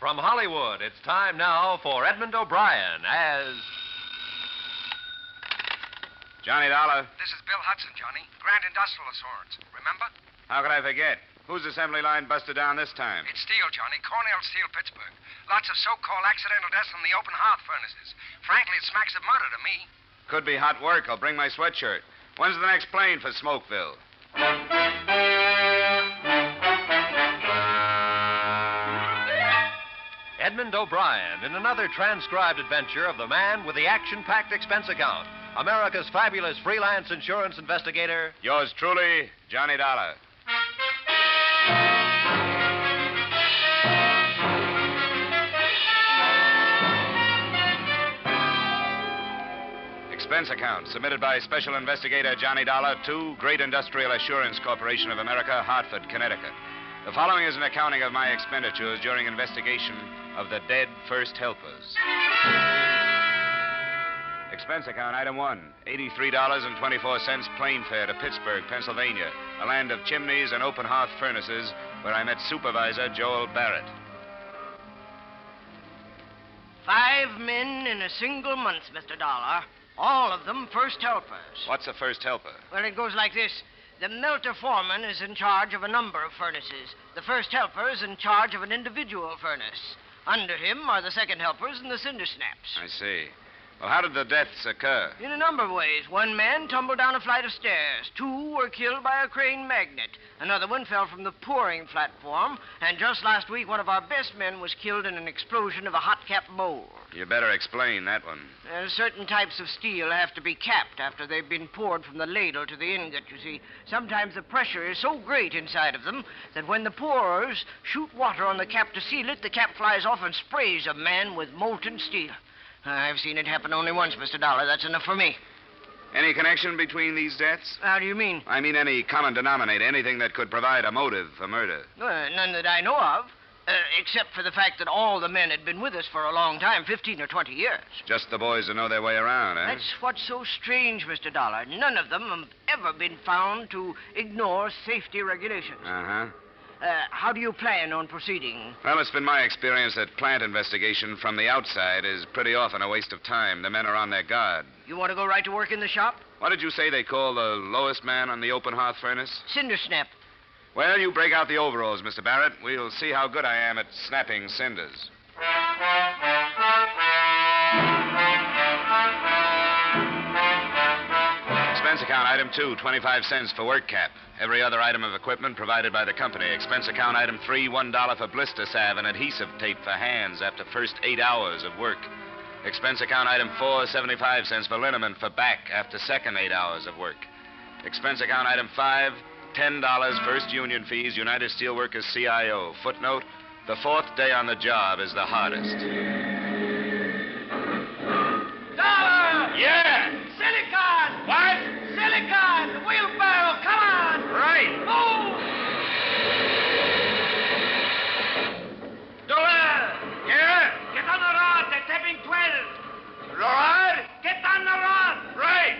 From Hollywood, it's time now for Edmund O'Brien as... Johnny Dollar. This is Bill Hudson, Johnny. Grand Industrial Assurance. Remember? How could I forget? Whose assembly line busted down this time? It's steel, Johnny. Cornell Steel, Pittsburgh. Lots of so-called accidental deaths from the open hearth furnaces. Frankly, it smacks of murder to me. Could be hot work. I'll bring my sweatshirt. When's the next plane for Smokeville? Edmund O'Brien in another transcribed adventure of the man with the action-packed expense account. America's fabulous freelance insurance investigator. Yours truly, Johnny Dollar. Expense account submitted by Special Investigator Johnny Dollar to Great Industrial Assurance Corporation of America, Hartford, Connecticut. The following is an accounting of my expenditures during investigation of the dead first helpers. Expense account, item 1, $83.24 plane fare to Pittsburgh, Pennsylvania, a land of chimneys and open hearth furnaces where I met Supervisor Joel Barrett. 5 men in a single month, Mr. Dollar. All of them first helpers. What's a first helper? Well, it goes like this. The melter foreman is in charge of a number of furnaces. The first helper is in charge of an individual furnace. Under him are the second helpers and the cinder snaps. I see. Well, how did the deaths occur? In a number of ways. One man tumbled down a flight of stairs. 2 were killed by a crane magnet. Another one fell from the pouring platform. And just last week, one of our best men was killed in an explosion of a hot-cap bowl. You better explain that one. Certain types of steel have to be capped after they've been poured from the ladle to the ingot, you see. Sometimes the pressure is so great inside of them that when the pourers shoot water on the cap to seal it, the cap flies off and sprays a man with molten steel. I've seen it happen only once, Mr. Dollar. That's enough for me. Any connection between these deaths? How do you mean? I mean any common denominator, anything that could provide a motive for murder. None that I know of, except for the fact that all the men had been with us for a long time, 15 or 20 years. Just the boys who know their way around, eh? That's what's so strange, Mr. Dollar. None of them have ever been found to ignore safety regulations. Uh-huh. How do you plan on proceeding? Well, it's been my experience that plant investigation from the outside is pretty often a waste of time. The men are on their guard. You want to go right to work in the shop? What did you say they call the lowest man on the open hearth furnace? Cinder snap. Well, you break out the overalls, Mr. Barrett. We'll see how good I am at snapping cinders. Expense account, item 2, 25 cents for work cap. Every other item of equipment provided by the company. Expense account, item 3, $1 for blister salve and adhesive tape for hands after first 8 hours of work. Expense account, item 4, 75 cents for liniment for back after second 8 hours of work. Expense account, item 5, $10 first union fees, United Steelworkers CIO. Footnote, the 4th day on the job is the hardest. Dollar! Yeah! Silicon! What? Silicon! The wheelbarrow! Come on! Right! Move! Dollar! Yeah? Get on the rod. They're tapping 12. Rod? Get on the rod. Right!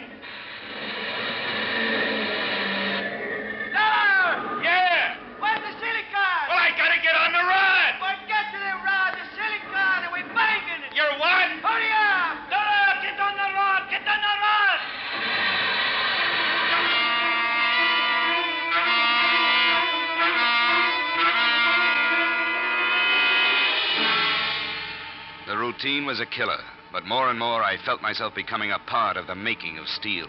Dollar! Yeah! Where's the silicon? Well, I gotta get on the rod! Well, get to the rod, the silicon, and we're banging it. You're what? Hurry up! Dollar, get on the rod. Get on the rod. The routine was a killer, but more and more I felt myself becoming a part of the making of steel.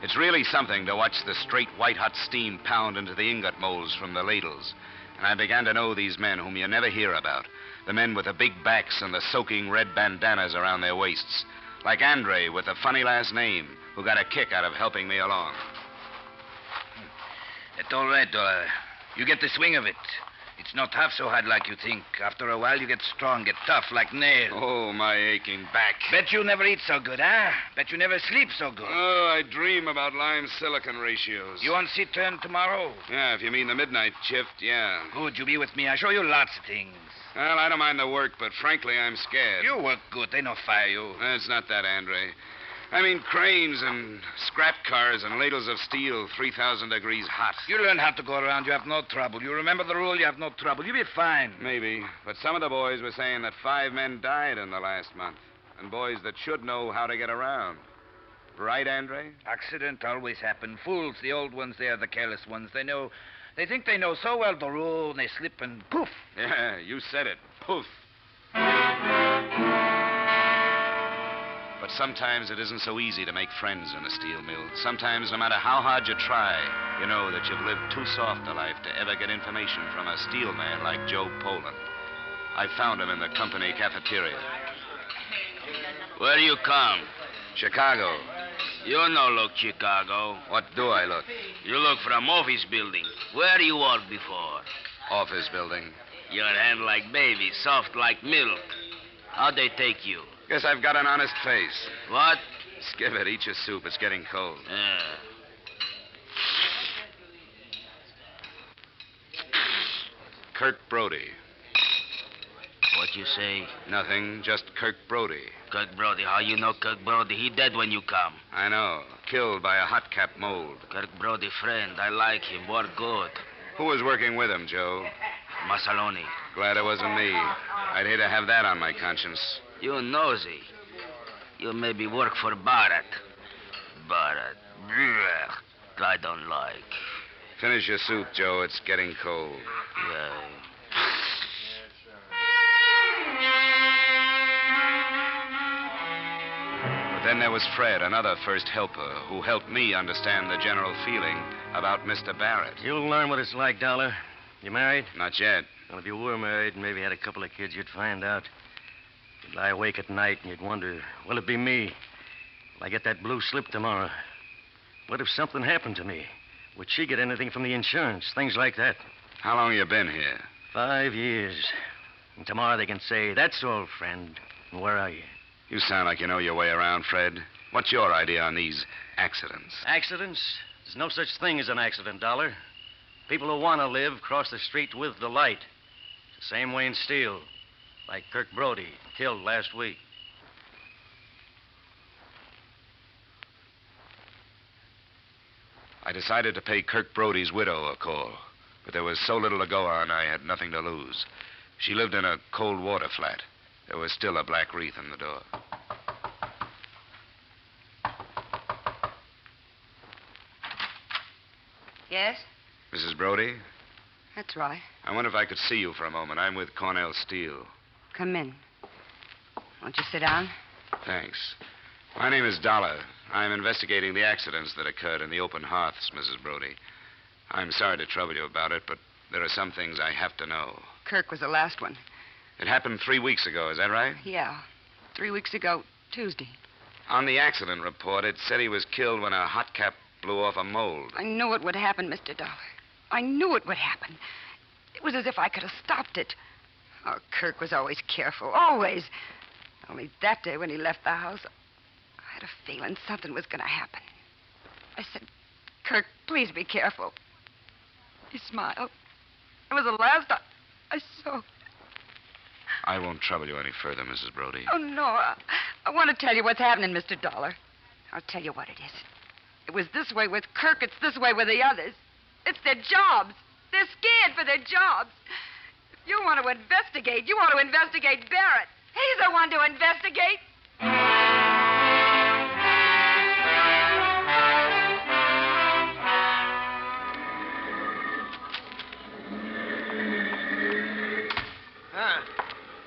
It's really something to watch the straight white-hot steam pound into the ingot molds from the ladles. And I began to know these men whom you never hear about, the men with the big backs and the soaking red bandanas around their waists, like Andre with the funny last name, who got a kick out of helping me along. It's all right, Dollar. You get the swing of it. It's not half so hard like you think. After a while, you get strong, get tough like nails. Oh, my aching back. Bet you never eat so good, huh? Bet you never sleep so good. Oh, I dream about lime-silicon ratios. You on seat turn tomorrow? Yeah, if you mean the midnight shift, yeah. Good, you be with me. I show you lots of things. Well, I don't mind the work, but frankly, I'm scared. You work good. They no fire you. It's not that, Andre. I mean cranes and scrap cars and ladles of steel 3,000 degrees hot. You learn how to go around. You have no trouble. You remember the rule, you have no trouble. You'll be fine. Maybe, but some of the boys were saying that 5 men died in the last month. And boys that should know how to get around. Right, Andre? Accident always happen. Fools, the old ones, they are the careless ones. They think they know so well the rule, and they slip and poof. Yeah, you said it. Poof. But sometimes it isn't so easy to make friends in a steel mill. Sometimes, no matter how hard you try, you know that you've lived too soft a life to ever get information from a steel man like Joe Poland. I found him in the company cafeteria. Where you come? Chicago. You no look Chicago. What do I look? You look from office building. Where you work before? Office building. Your hand like baby, soft like milk. How'd they take you? Guess I've got an honest face. What? Skip it. Eat your soup. It's getting cold. Kirk Brody. What you say? Nothing. Just Kirk Brody. Kirk Brody. How you know Kirk Brody? He dead when you come. I know. Killed by a hot cap mold. Kirk Brody friend. I like him. Work good. Who was working with him, Joe? Masaloni. Glad it wasn't me. I'd hate to have that on my conscience. You nosy. You maybe work for Barrett. Barrett. Blech. I don't like. Finish your soup, Joe. It's getting cold. Yeah. But then there was Fred, another first helper, who helped me understand the general feeling about Mr. Barrett. You'll learn what it's like, Dollar. You married? Not yet. Well, if you were married and maybe had a couple of kids, you'd find out. You'd lie awake at night and you'd wonder, will it be me? Will I get that blue slip tomorrow? What if something happened to me? Would she get anything from the insurance? Things like that. How long you been here? 5 years. And tomorrow they can say, that's all, friend. And where are you? You sound like you know your way around, Fred. What's your idea on these accidents? Accidents? There's no such thing as an accident, Dollar. People who want to live cross the street with the light. It's the same way in steel. Like Kirk Brody, killed last week. I decided to pay Kirk Brody's widow a call. But there was so little to go on, I had nothing to lose. She lived in a cold water flat. There was still a black wreath in the door. Yes? Mrs. Brody, That's right. I wonder if I could see you for a moment. I'm with Cornell Steel. Come in. Won't you sit down? Thanks. My name is Dollar. I'm investigating the accidents that occurred in the open hearths, Mrs. Brody. I'm sorry to trouble you about it, but there are some things I have to know. Kirk was the last one. It happened 3 weeks ago, is that right? Yeah. 3 weeks ago, Tuesday. On the accident report, it said he was killed when a hot cap blew off a mold. I knew it would happen, Mr. Dollar. I knew it would happen. It was as if I could have stopped it. Oh, Kirk was always careful, always. Only that day when he left the house, I had a feeling something was going to happen. I said, Kirk, please be careful. He smiled. It was the last I saw. I won't trouble you any further, Mrs. Brody. Oh, no. I want to tell you what's happening, Mr. Dollar. I'll tell you what it is. It was this way with Kirk. It's this way with the others. It's their jobs. They're scared for their jobs. If you want to investigate, you want to investigate Barrett. He's the one to investigate.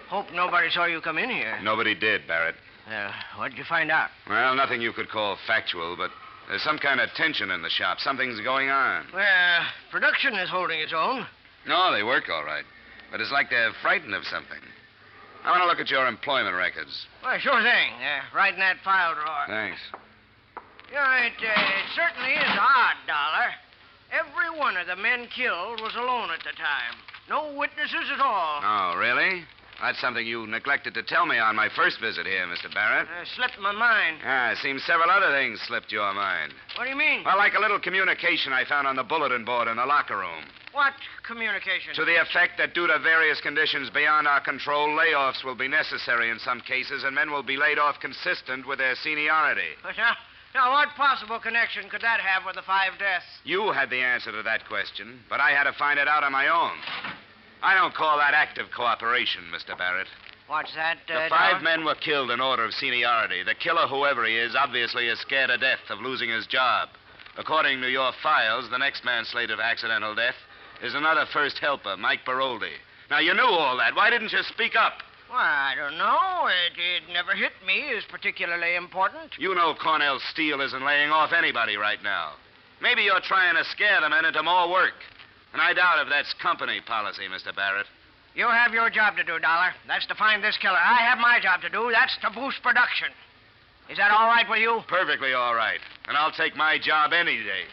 Hope nobody saw you come in here. Nobody did, Barrett. What'd you find out? Well, nothing you could call factual, but there's some kind of tension in the shop. Something's going on. Well, production is holding its own. No, they work all right. But it's like they're frightened of something. I want to look at your employment records. Well, sure thing. Right in that file drawer. Thanks. You know, it certainly is odd, Dollar. Every one of the men killed was alone at the time. No witnesses at all. Oh, really? That's something you neglected to tell me on my first visit here, Mr. Barrett. Slipped my mind. Ah, it seems several other things slipped your mind. What do you mean? Well, like a little communication I found on the bulletin board in the locker room. What communication? To the effect that due to various conditions beyond our control, layoffs will be necessary in some cases, and men will be laid off consistent with their seniority. But now, what possible connection could that have with the 5 deaths? You had the answer to that question, but I had to find it out on my own. I don't call that active cooperation, Mr. Barrett. What's that, The 5 men were killed in order of seniority. The killer, whoever he is, obviously is scared to death of losing his job. According to your files, the next man slated for accidental death is another first helper, Mike Baroldi. Now, you knew all that. Why didn't you speak up? Well, I don't know. It never hit me as particularly important. You know Cornell Steel isn't laying off anybody right now. Maybe you're trying to scare the men into more work. And I doubt if that's company policy, Mr. Barrett. You have your job to do, Dollar. That's to find this killer. I have my job to do. That's to boost production. Is that all right with you? Perfectly all right. And I'll take my job any day.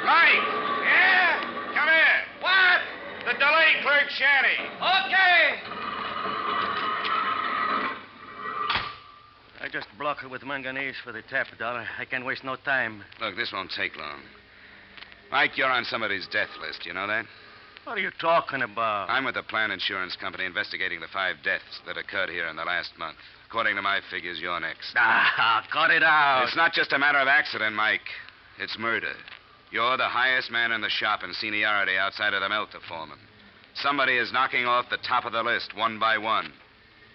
Mike! Yeah? Come here. What? The delay clerk shanty. Okay. I just block it with manganese for the tap, Dollar. I can't waste no time. Look, this won't take long. Mike, you're on somebody's death list. You know that? What are you talking about? I'm with the Plan Insurance Company investigating the 5 deaths that occurred here in the last month. According to my figures, you're next. Cut it out. It's not just a matter of accident, Mike. It's murder. You're the highest man in the shop in seniority outside of the melter foreman. Somebody is knocking off the top of the list one by one.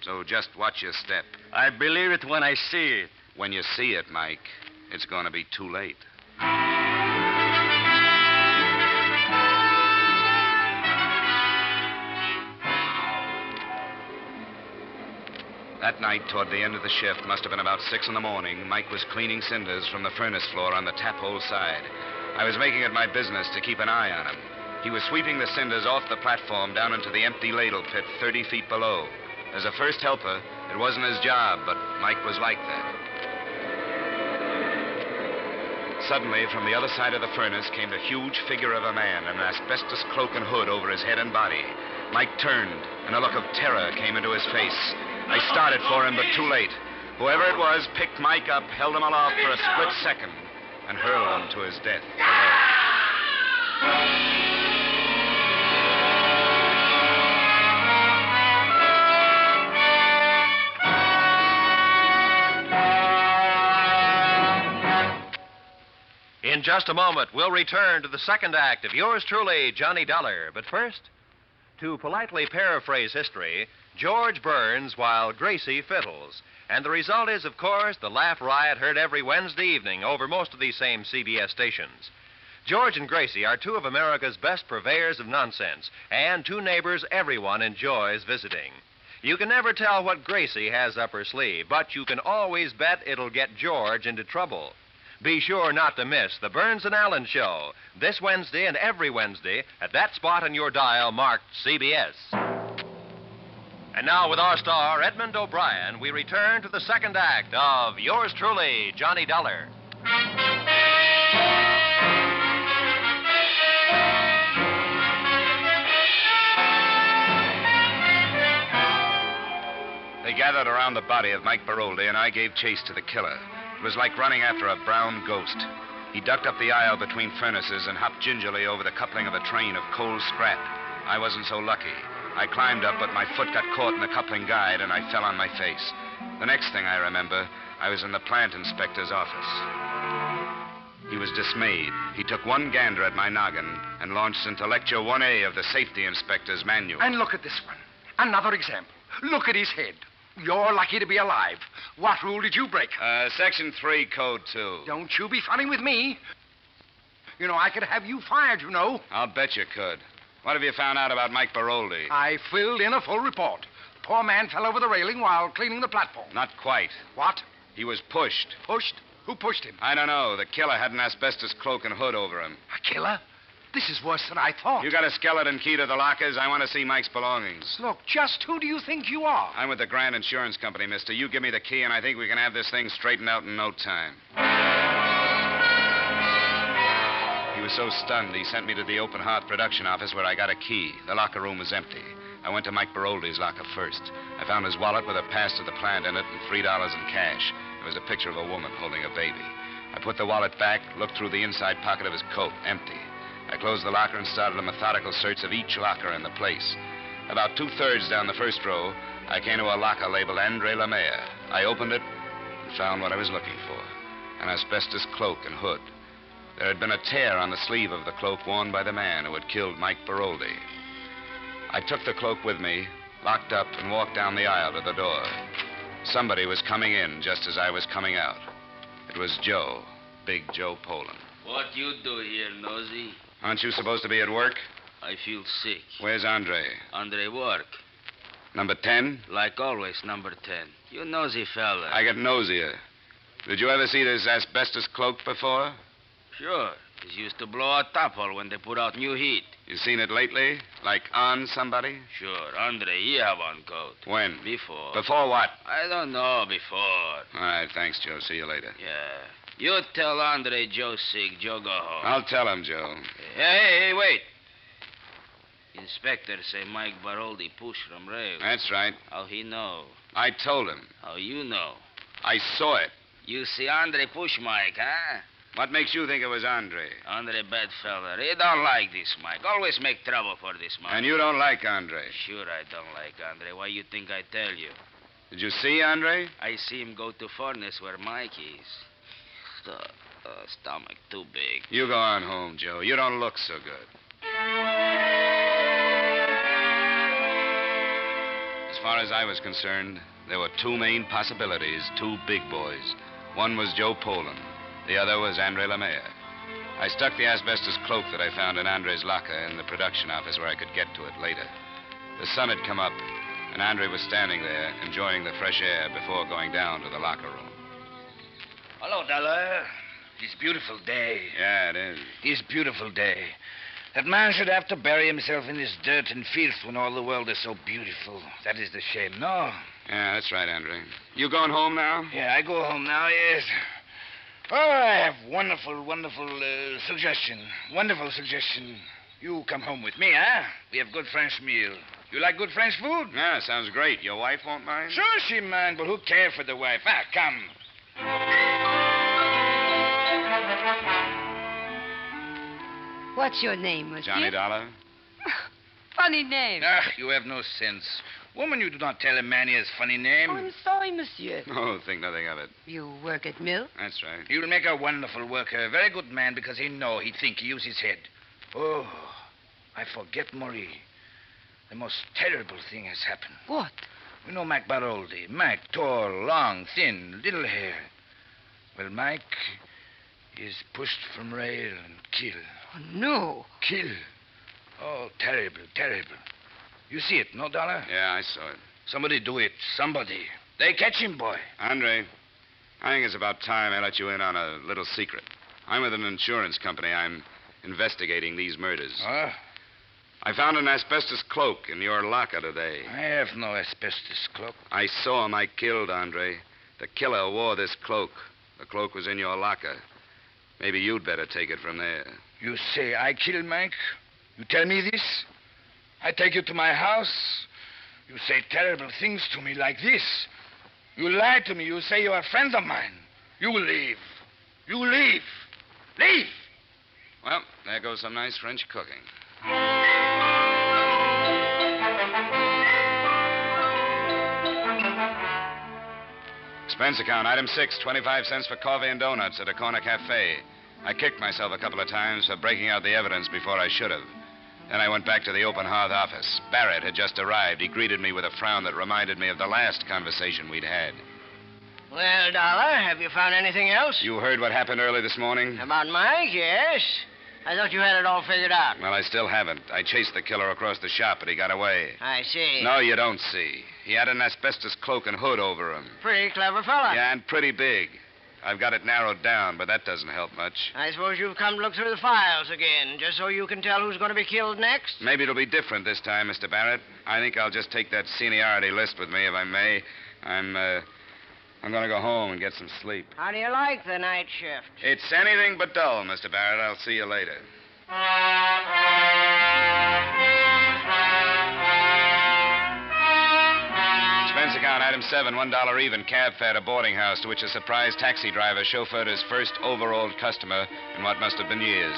So just watch your step. I believe it when I see it. When you see it, Mike, it's going to be too late. That night, toward the end of the shift, must have been about 6 in the morning, Mike was cleaning cinders from the furnace floor on the tap hole side. I was making it my business to keep an eye on him. He was sweeping the cinders off the platform down into the empty ladle pit 30 feet below. As a first helper, it wasn't his job, but Mike was like that. Suddenly, from the other side of the furnace came the huge figure of a man in an asbestos cloak and hood over his head and body. Mike turned, and a look of terror came into his face. I started for him, but too late. Whoever it was picked Mike up, held him aloft for a split second, and hurled him to his death. In just a moment, we'll return to the second act of yours truly, Johnny Dollar. But first, to politely paraphrase history, George burns while Gracie fiddles. And the result is, of course, the laugh riot heard every Wednesday evening over most of these same CBS stations. George and Gracie are 2 of America's best purveyors of nonsense, and 2 neighbors everyone enjoys visiting. You can never tell what Gracie has up her sleeve, but you can always bet it'll get George into trouble. Be sure not to miss the Burns and Allen Show this Wednesday and every Wednesday at that spot on your dial marked CBS. And now, with our star, Edmund O'Brien, we return to the second act of yours truly, Johnny Dollar. They gathered around the body of Mike Baroldi, and I gave chase to the killer. It was like running after a brown ghost. He ducked up the aisle between furnaces and hopped gingerly over the coupling of a train of coal scrap. I wasn't so lucky. I climbed up, but my foot got caught in the coupling guide, and I fell on my face. The next thing I remember, I was in the plant inspector's office. He was dismayed. He took one gander at my noggin and launched into Lecture 1A of the safety inspector's manual. And look at this one. Another example. Look at his head. You're lucky to be alive. What rule did you break? Section 3, Code 2. Don't you be funning with me. You know, I could have you fired, you know. I'll bet you could. What have you found out about Mike Baroldi? I filled in a full report. The poor man fell over the railing while cleaning the platform. Not quite. What? He was pushed. Pushed? Who pushed him? I don't know. The killer had an asbestos cloak and hood over him. A killer? This is worse than I thought. You got a skeleton key to the lockers? I want to see Mike's belongings. Look, just who do you think you are? I'm with the Grand Insurance Company, mister. You give me the key, and I think we can have this thing straightened out in no time. was so stunned, he sent me to the Open Hearth production office where I got a key. The locker room was empty. I went to Mike Baroldi's locker first. I found his wallet with a pass to the plant in it and $3 in cash. There was a picture of a woman holding a baby. I put the wallet back, looked through the inside pocket of his coat, empty. I closed the locker and started a methodical search of each locker in the place. About 2/3 down the first row, I came to a locker labeled Andre Lemire. I opened it and found what I was looking for, an asbestos cloak and hood. There had been a tear on the sleeve of the cloak worn by the man who had killed Mike Baroldi. I took the cloak with me, locked up, and walked down the aisle to the door. Somebody was coming in just as I was coming out. It was Joe, Big Joe Poland. What you do here, Nosy? Aren't you supposed to be at work? I feel sick. Where's Andre? Andre work. Number 10? Like always, number 10. You nosy fella. I get nosier. Did you ever see this asbestos cloak before? Sure. It used to blow a topple when they put out new heat. You seen it lately? Like on somebody? Sure. Andre, he have on coat. When? Before. Before what? I don't know. Before. All right, thanks, Joe. See you later. Yeah. You tell Andre Joe sick. Joe go home. I'll tell him, Joe. Hey, wait. Inspector say Mike Baroldi push from rail. That's right. How he know? I told him. How you know? I saw it. You see Andre push Mike, huh? What makes you think it was Andre? Andre bad fella. He don't like this Mike. Always make trouble for this man. And you don't like Andre? Sure I don't like Andre. Why you think I tell you? Did you see Andre? I see him go to furnace where Mike is. The stomach too big. You go on home, Joe. You don't look so good. As far as I was concerned, there were two main possibilities, two big boys. One was Joe Poland. The other was Andre Lemire. I stuck the asbestos cloak that I found in Andre's locker in the production office where I could get to it later. The sun had come up, and Andre was standing there, enjoying the fresh air before going down to the locker room. Hello, Dollar. It's a beautiful day. Yeah, it is. It's a beautiful day. That man should have to bury himself in this dirt and filth when all the world is so beautiful. That is the shame, no? Yeah, that's right, Andre. You going home now? Yeah, I go home now, yes. Oh, I have wonderful suggestion. Wonderful suggestion. You come home with me, huh? We have good French meal. You like good French food? Yeah, sounds great. Your wife won't mind? Sure she mind, but who cares for the wife? Ah, come. What's your name, monsieur? Johnny Dollar? Funny name. Ah, you have no sense. Woman, you do not tell a man he has funny name. Oh, I'm sorry, monsieur. Oh, think nothing of it. You work at mill? That's right. He'll make a wonderful worker. A very good man because he think, he use his head. Oh, I forget Marie. The most terrible thing has happened. What? You know Mike Baroldi. Mike, tall, long, thin, little hair. Well, Mike is pushed from rail and killed. Oh, no. Kill. Oh, terrible, terrible. You see it, no, Dollar? Yeah, I saw it. Somebody do it. Somebody. They catch him, boy. Andre, I think it's about time I let you in on a little secret. I'm with an insurance company. I'm investigating these murders. Huh? I found an asbestos cloak in your locker today. I have no asbestos cloak. I saw Mike killed, Andre. The killer wore this cloak. The cloak was in your locker. Maybe you'd better take it from there. You say I killed Mike? You tell me this? I take you to my house. You say terrible things to me like this. You lie to me. You say you are friends of mine. You leave. You leave. Leave. Well, there goes some nice French cooking. Expense account, item 6, 25 cents for coffee and donuts at a corner cafe. I kicked myself a couple of times for breaking out the evidence before I should have. Then I went back to the Open Hearth office. Barrett had just arrived. He greeted me with a frown that reminded me of the last conversation we'd had. Well, Dollar, have you found anything else? You heard what happened early this morning? About Mike, yes. I thought you had it all figured out. Well, I still haven't. I chased the killer across the shop, but he got away. I see. No, you don't see. He had an asbestos cloak and hood over him. Pretty clever fella. Yeah, and pretty big. I've got it narrowed down, but that doesn't help much. I suppose you've come to look through the files again, just so you can tell who's going to be killed next? Maybe it'll be different this time, Mr. Barrett. I think I'll just take that seniority list with me, if I may. I'm going to go home and get some sleep. How do you like the night shift? It's anything but dull, Mr. Barrett. I'll see you later. Expense account item 7, $1 even, cab fare to boarding house, to which a surprised taxi driver chauffeured his first overalled customer in what must have been years.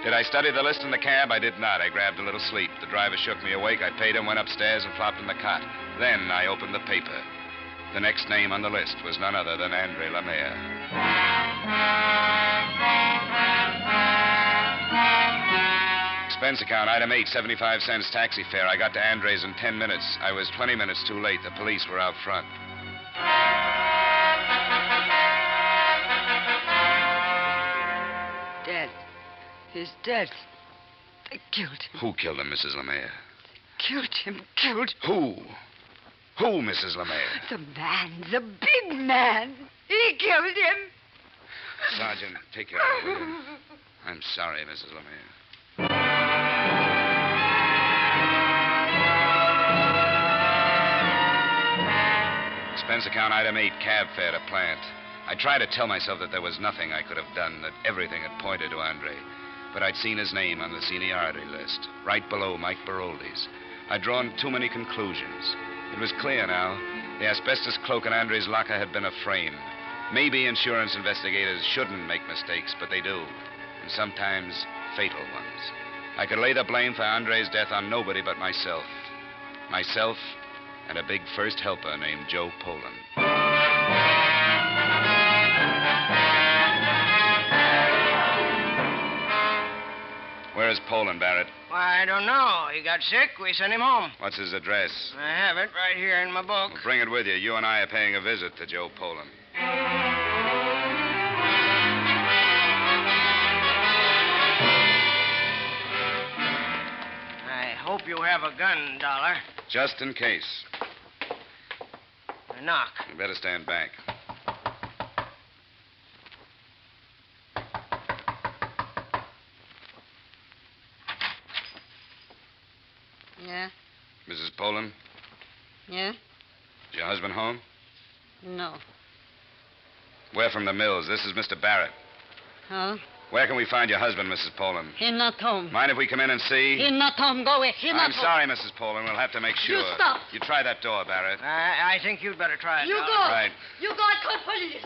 Did I study the list in the cab? I did not. I grabbed a little sleep. The driver shook me awake. I paid him, went upstairs, and flopped in the cot. Then I opened the paper. The next name on the list was none other than Andre Lemire. Expense account, item 8, 75 cents taxi fare. I got to Andre's in 10 minutes. I was 20 minutes too late. The police were out front. Dead. He's dead. They killed him. Who killed him, Mrs. Lemire? Killed him. Killed. Who? Who, Mrs. Lemire? The man. The big man. He killed him. Sergeant, take care of him. I'm sorry, Mrs. Lemire. Expense account item 8, cab fare to plant. I tried to tell myself that there was nothing I could have done, that everything had pointed to Andre. But I'd seen his name on the seniority list, right below Mike Baroldi's. I'd drawn too many conclusions. It was clear now. The asbestos cloak in Andre's locker had been a frame. Maybe insurance investigators shouldn't make mistakes, but they do. And sometimes fatal ones. I could lay the blame for Andre's death on nobody but myself. Myself and a big first helper named Joe Poland. Where's Poland, Barrett? Why, I don't know. He got sick. We sent him home. What's his address? I have it right here in my book. Well, bring it with you. You and I are paying a visit to Joe Poland. I hope you have a gun, Dollar. Just in case. A knock. You better stand back. Yeah? Mrs. Poland, Yeah? is your husband home? No. We're from the mills. This is Mr. Barrett. Huh? Where can we find your husband, Mrs. Poland? He's not home. Mind if we come in and see? He's not home. Go away. He's not I'm home. sorry, Mrs. Poland. We'll have to make sure. You stop. You try that door, Barrett. I think you'd better try it, You Dollar. go. Right. You go. I call police.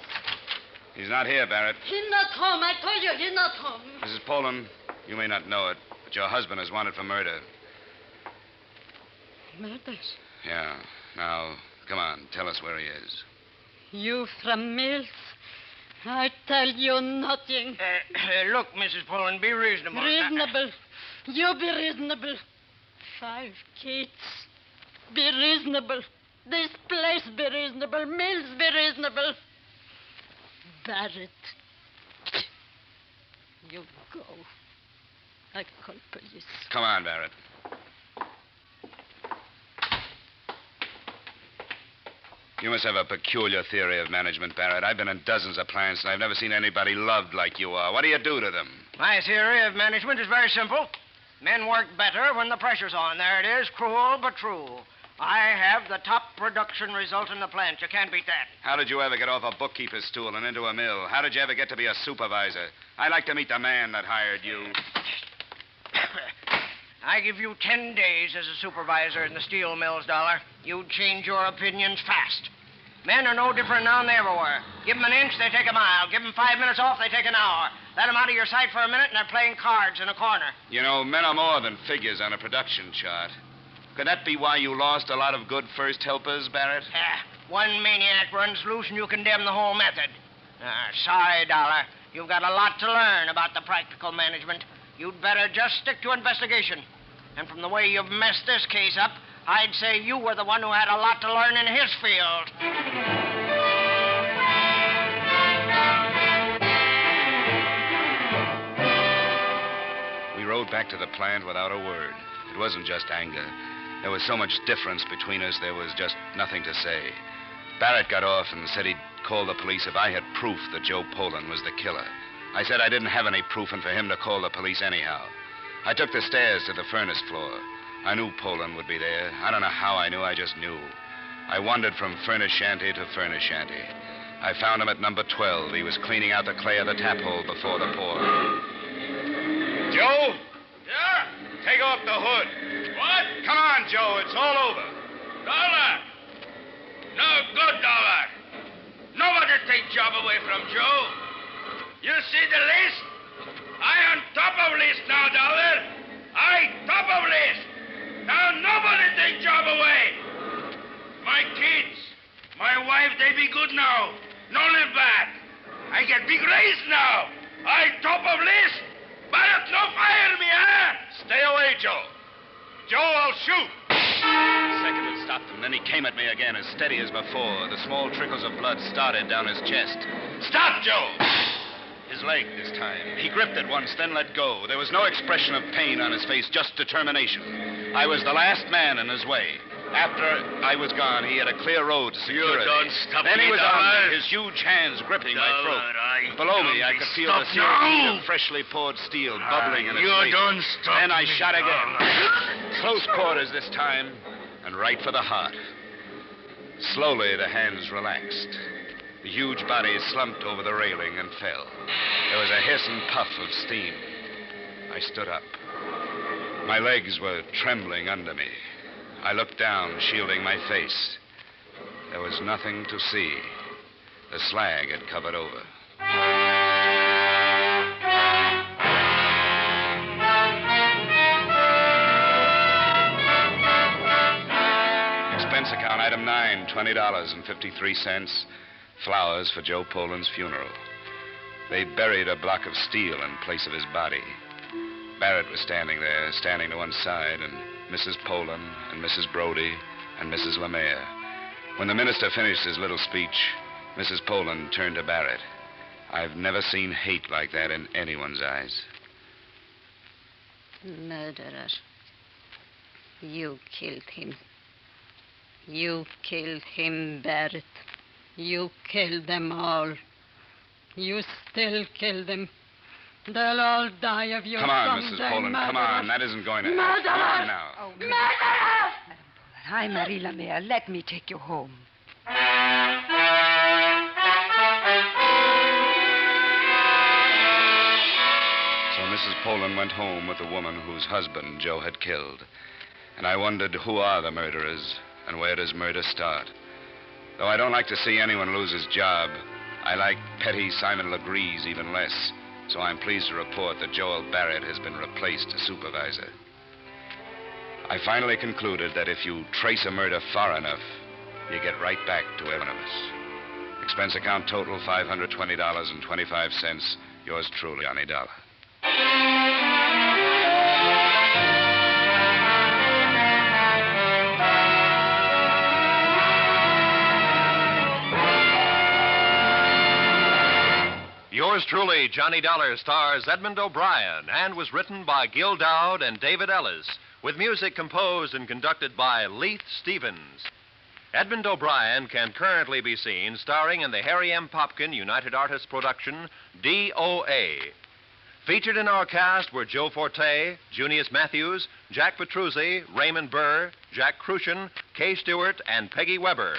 He's not here, Barrett. He's not home. I told you he's not home. Mrs. Poland, you may not know it, but your husband is wanted for murder. Murders. Yeah. Now, come on. Tell us where he is. You from Mills? I tell you nothing. Look, Mrs. Poland, be reasonable. Reasonable. You be reasonable. 5 kids. Be reasonable. This place be reasonable. Mills be reasonable. Barrett. You go. I call police. Come on, Barrett. You must have a peculiar theory of management, Barrett. I've been in dozens of plants, and I've never seen anybody loved like you are. What do you do to them? My theory of management is very simple. Men work better when the pressure's on. There it is, cruel but true. I have the top production result in the plant. You can't beat that. How did you ever get off a bookkeeper's stool and into a mill? How did you ever get to be a supervisor? I'd like to meet the man that hired you. I give you 10 days as a supervisor in the steel mills, Dollar. You'd change your opinions fast. Men are no different now than they ever were. Give them an inch, they take a mile. Give them 5 minutes off, they take an hour. Let them out of your sight for a minute, and they're playing cards in a corner. You know, men are more than figures on a production chart. Could that be why you lost a lot of good first helpers, Barrett? One maniac runs loose, and you condemn the whole method. Sorry, Dollar. You've got a lot to learn about the practical management. You'd better just stick to investigation. And from the way you've messed this case up, I'd say you were the one who had a lot to learn in his field. We rode back to the plant without a word. It wasn't just anger. There was so much difference between us, there was just nothing to say. Barrett got off and said he'd call the police if I had proof that Joe Poland was the killer. I said I didn't have any proof and for him to call the police anyhow. I took the stairs to the furnace floor. I knew Poland would be there. I don't know how I knew, I just knew. I wandered from furnace shanty to furnace shanty. I found him at number 12. He was cleaning out the clay of the tap hole before the pour. Joe? Take off the hood. What? Come on, Joe. It's all over. Dollar. No good, Dollar. Nobody take job away from Joe. You see the list? I on top of list now, Dollar. I top of list. Now nobody take job away. My kids, my wife, they be good now. No live bad. I get big raise now. I top of list. But no fire me, huh? Stay away, Joe. Joe, I'll shoot. The second had stopped him. Then he came at me again, as steady as before. The small trickles of blood started down his chest. Stop, Joe! His leg this time. He gripped it once, then let go. There was no expression of pain on his face, just determination. I was the last man in his way. After I was gone, he had a clear road to security. You don't stop Then me, he was Dollar. on me, his huge hands gripping my throat. Below me, I could feel the Stop seared heat now. of freshly poured steel bubbling in his You face. don't stop Then I me, shot again. Dollar. Close quarters this time, and right for the heart. Slowly, the hands relaxed. The huge body slumped over the railing and fell. There was a hiss and puff of steam. I stood up. My legs were trembling under me. I looked down, shielding my face. There was nothing to see. The slag had covered over. Expense account, item 9, $20.53. Flowers for Joe Poland's funeral. They buried a block of steel in place of his body. Barrett was standing there, standing to one side, and Mrs. Poland and Mrs. Brody and Mrs. Lemare. When the minister finished his little speech, Mrs. Poland turned to Barrett. I've never seen hate like that in anyone's eyes. Murderer. You killed him. You killed him, Barrett. You killed them all. You still kill them. They'll all die of you Come on, someday, Mrs. Poland, come murderer. on. That isn't going to happen. Murderer! Come on now. Madame Poland, I'm Marie Lemare. Let me take you home. So Mrs. Poland went home with the woman whose husband Joe had killed. And I wondered, who are the murderers, and where does murder start? Though I don't like to see anyone lose his job, I like petty Simon Legree's even less. So I'm pleased to report that Joel Barrett has been replaced as supervisor. I finally concluded that if you trace a murder far enough, you get right back to every one of us. Expense account total, $520.25. Yours truly, Johnny Dollar. Yours truly, Johnny Dollar, stars Edmund O'Brien and was written by Gil Dowd and David Ellis, with music composed and conducted by Leith Stevens. Edmund O'Brien can currently be seen starring in the Harry M. Popkin United Artists production, DOA. Featured in our cast were Joe Forte, Junius Matthews, Jack Petruzzi, Raymond Burr, Jack Crucian, Kay Stewart, and Peggy Weber.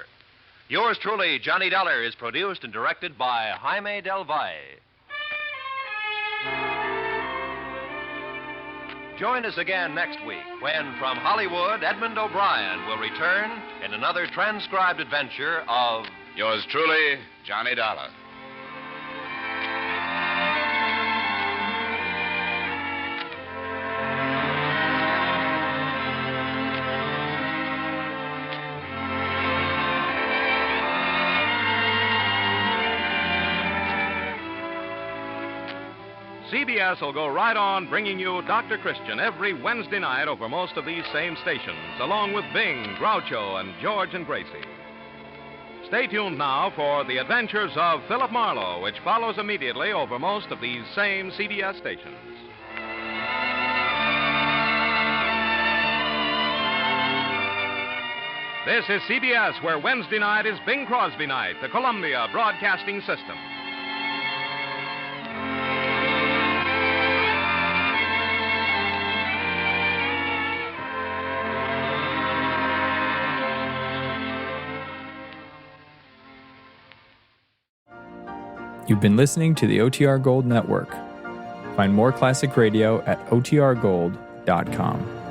Yours truly, Johnny Dollar, is produced and directed by Jaime Del Valle. Join us again next week when, from Hollywood, Edmund O'Brien will return in another transcribed adventure of Yours truly, Johnny Dollar. CBS will go right on bringing you Dr. Christian every Wednesday night over most of these same stations, along with Bing, Groucho, and George and Gracie. Stay tuned now for The Adventures of Philip Marlowe, which follows immediately over most of these same CBS stations. This is CBS, where Wednesday night is Bing Crosby night, the Columbia Broadcasting System. You've been listening to the OTR Gold Network. Find more classic radio at otrgold.com. Ep044.com.